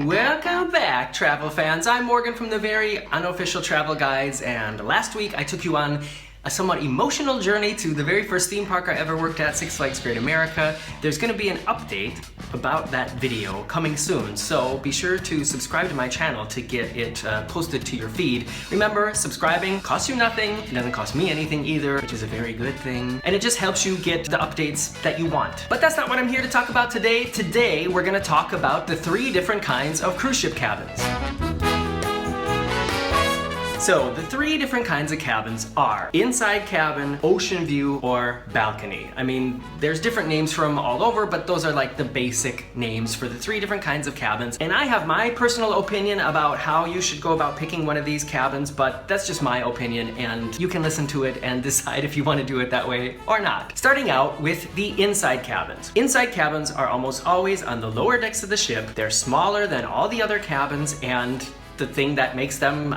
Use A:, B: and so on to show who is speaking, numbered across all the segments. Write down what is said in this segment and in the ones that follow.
A: Welcome back, travel fans. I'm Morgan from the very unofficial travel guides, and last week I took you on a somewhat emotional journey to the very first theme park I ever worked at, Six Flags Great America. There's going to be an update about that video coming soon, so be sure to subscribe to my channel to get it posted to your feed. Remember, subscribing costs you nothing, it doesn't cost me anything either, which is a very good thing, and it just helps you get the updates that you want. But that's not what I'm here to talk about today. Today, we're going to talk about the 3 different kinds of cruise ship cabins. So, the 3 different kinds of cabins are inside cabin, ocean view, or balcony. I mean, there's different names for them all over, but those are like the basic names for the 3 different kinds of cabins. And I have my personal opinion about how you should go about picking one of these cabins, but that's just my opinion, and you can listen to it and decide if you want to do it that way or not. Starting out with the inside cabins. Inside cabins are almost always on the lower decks of the ship. They're smaller than all the other cabins, and the thing that makes them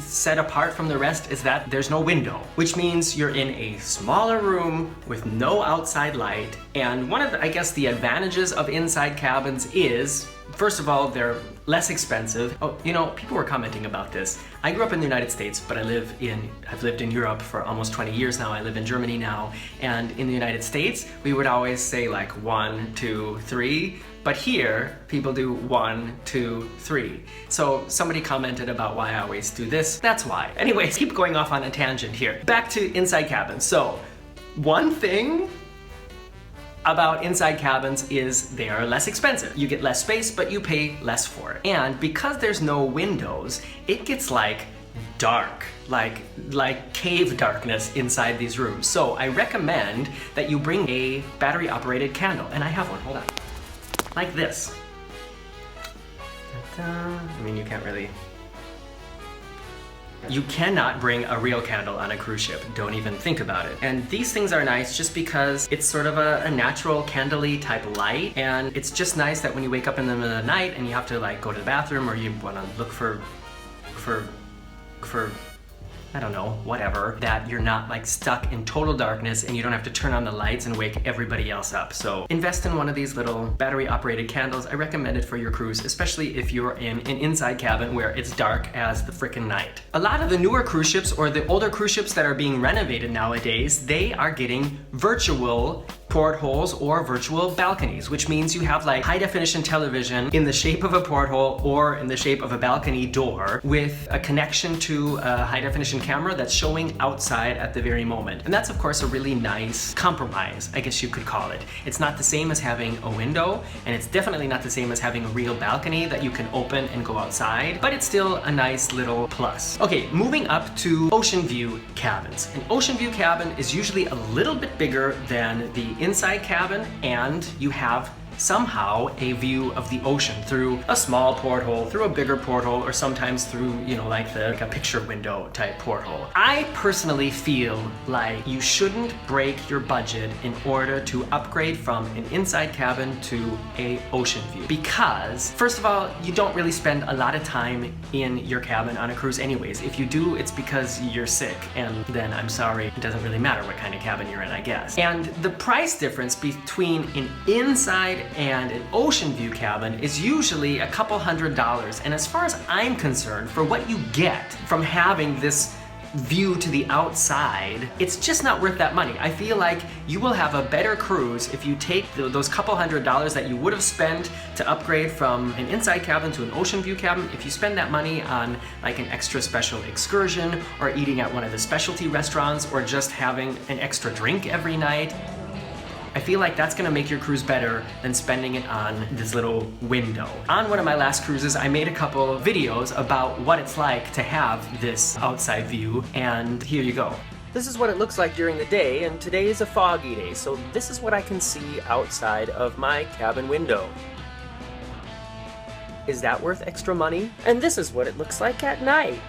A: set apart from the rest is that there's no window, which means you're in a smaller room with no outside light. And one of the, I guess, the advantages of inside cabins is, first of all, they're less expensive. Oh, you know, people were commenting about this. I grew up in the United States, but I've lived in Europe for almost 20 years now. I live in Germany now. And in the United States, we would always say like 1, 2, 3. But here, people do 1, 2, 3. So somebody commented about why I always do this. That's why. Anyways, keep going off on a tangent here. Back to inside cabins. So, one thing about inside cabins is they are less expensive. You get less space, but you pay less for it. And because there's no windows, it gets like dark, like cave darkness inside these rooms. So I recommend that you bring a battery operated candle. And I have one, hold on. Like this. I mean, you can't really... You cannot bring a real candle on a cruise ship. Don't even think about it. And these things are nice just because it's sort of a natural candle-y type light, and it's just nice that when you wake up in the middle of the night and you have to like go to the bathroom, or you want to look for I don't know, whatever, that you're not like stuck in total darkness and you don't have to turn on the lights and wake everybody else up. So invest in one of these little battery operated candles. I recommend it for your cruise, especially if you're in an inside cabin where it's dark as the frickin' night. A lot of the newer cruise ships, or the older cruise ships that are being renovated nowadays, they are getting virtual portholes or virtual balconies, which means you have like high definition television in the shape of a porthole or in the shape of a balcony door with a connection to a high definition camera that's showing outside at the very moment. And that's of course a really nice compromise, I guess you could call it. It's not the same as having a window, and it's definitely not the same as having a real balcony that you can open and go outside, but it's still a nice little plus. Okay, moving up to ocean view cabins. An ocean view cabin is usually a little bit bigger than the inside cabin, and you have somehow a view of the ocean through a small porthole, through a bigger porthole, or sometimes through, you know, like a picture window type porthole. I personally feel like you shouldn't break your budget in order to upgrade from an inside cabin to a ocean view, because first of all, you don't really spend a lot of time in your cabin on a cruise anyways. If you do, it's because you're sick, and then I'm sorry, it doesn't really matter what kind of cabin you're in, I guess. And the price difference between an inside and an ocean view cabin is usually a couple $100s. And as far as I'm concerned, for what you get from having this view to the outside, it's just not worth that money. I feel like you will have a better cruise if you take those couple $100s that you would have spent to upgrade from an inside cabin to an ocean view cabin. If you spend that money on like an extra special excursion, or eating at one of the specialty restaurants, or just having an extra drink every night, I feel like that's gonna make your cruise better than spending it on this little window. On one of my last cruises, I made a couple videos about what it's like to have this outside view, and here you go. This is what it looks like during the day, and today is a foggy day, so this is what I can see outside of my cabin window. Is that worth extra money? And this is what it looks like at night.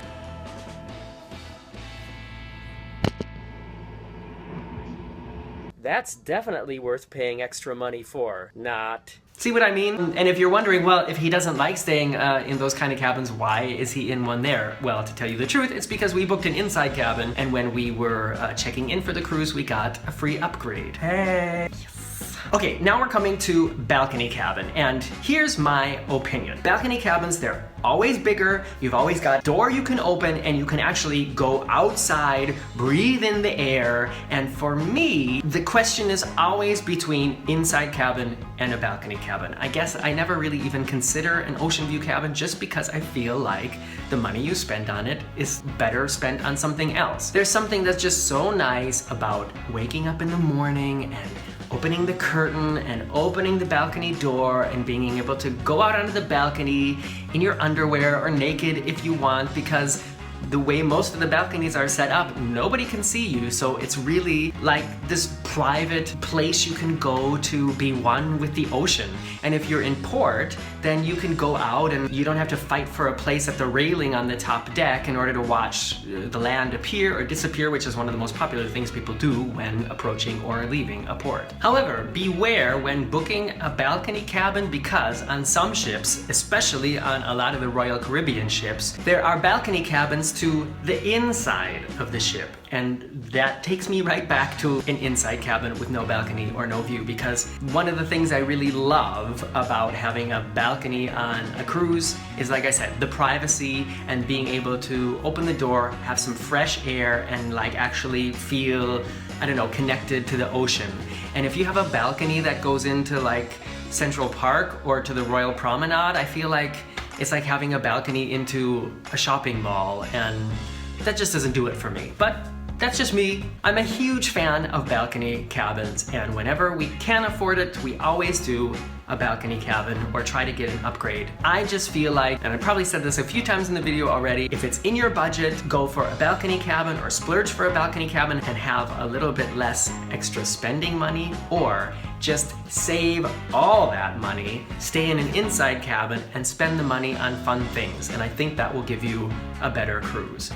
A: That's definitely worth paying extra money for. Not. See what I mean? And if you're wondering, well, if he doesn't like staying in those kind of cabins, why is he in one there? Well, to tell you the truth, it's because we booked an inside cabin, and when we were checking in for the cruise, we got a free upgrade. Hey! Yes. Okay, now we're coming to balcony cabin, and here's my opinion. Balcony cabins, they're always bigger, you've always got a door you can open, and you can actually go outside, breathe in the air, and for me, the question is always between inside cabin and a balcony cabin. I guess I never really even consider an ocean view cabin just because I feel like the money you spend on it is better spent on something else. There's something that's just so nice about waking up in the morning and opening the curtain and opening the balcony door and being able to go out onto the balcony in your underwear or naked if you want, because the way most of the balconies are set up, nobody can see you, so it's really like this private place you can go to be one with the ocean. And if you're in port, then you can go out and you don't have to fight for a place at the railing on the top deck in order to watch the land appear or disappear, which is one of the most popular things people do when approaching or leaving a port. However, beware when booking a balcony cabin, because on some ships, especially on a lot of the Royal Caribbean ships, there are balcony cabins to the inside of the ship. And that takes me right back to an inside cabin with no balcony or no view, because one of the things I really love about having a balcony on a cruise is, like I said, the privacy and being able to open the door, have some fresh air, and like actually feel, I don't know, connected to the ocean. And if you have a balcony that goes into like Central Park or to the Royal Promenade, I feel like it's like having a balcony into a shopping mall, and that just doesn't do it for me. But that's just me. I'm a huge fan of balcony cabins, and whenever we can afford it, we always do a balcony cabin or try to get an upgrade. I just feel like, and I probably said this a few times in the video already, if it's in your budget, go for a balcony cabin or splurge for a balcony cabin and have a little bit less extra spending money, or just save all that money, stay in an inside cabin, and spend the money on fun things. And I think that will give you a better cruise.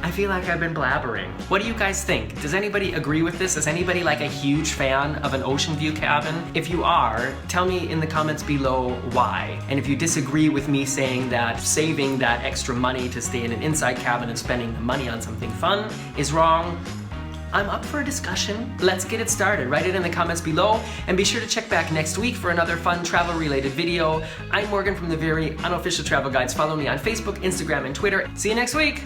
A: I feel like I've been blabbering. What do you guys think? Does anybody agree with this? Is anybody like a huge fan of an ocean view cabin? If you are, tell me in the comments below why. And if you disagree with me saying that saving that extra money to stay in an inside cabin and spending the money on something fun is wrong, I'm up for a discussion. Let's get it started. Write it in the comments below, and be sure to check back next week for another fun travel-related video. I'm Morgan from the Very Unofficial Travel Guides. Follow me on Facebook, Instagram, and Twitter. See you next week.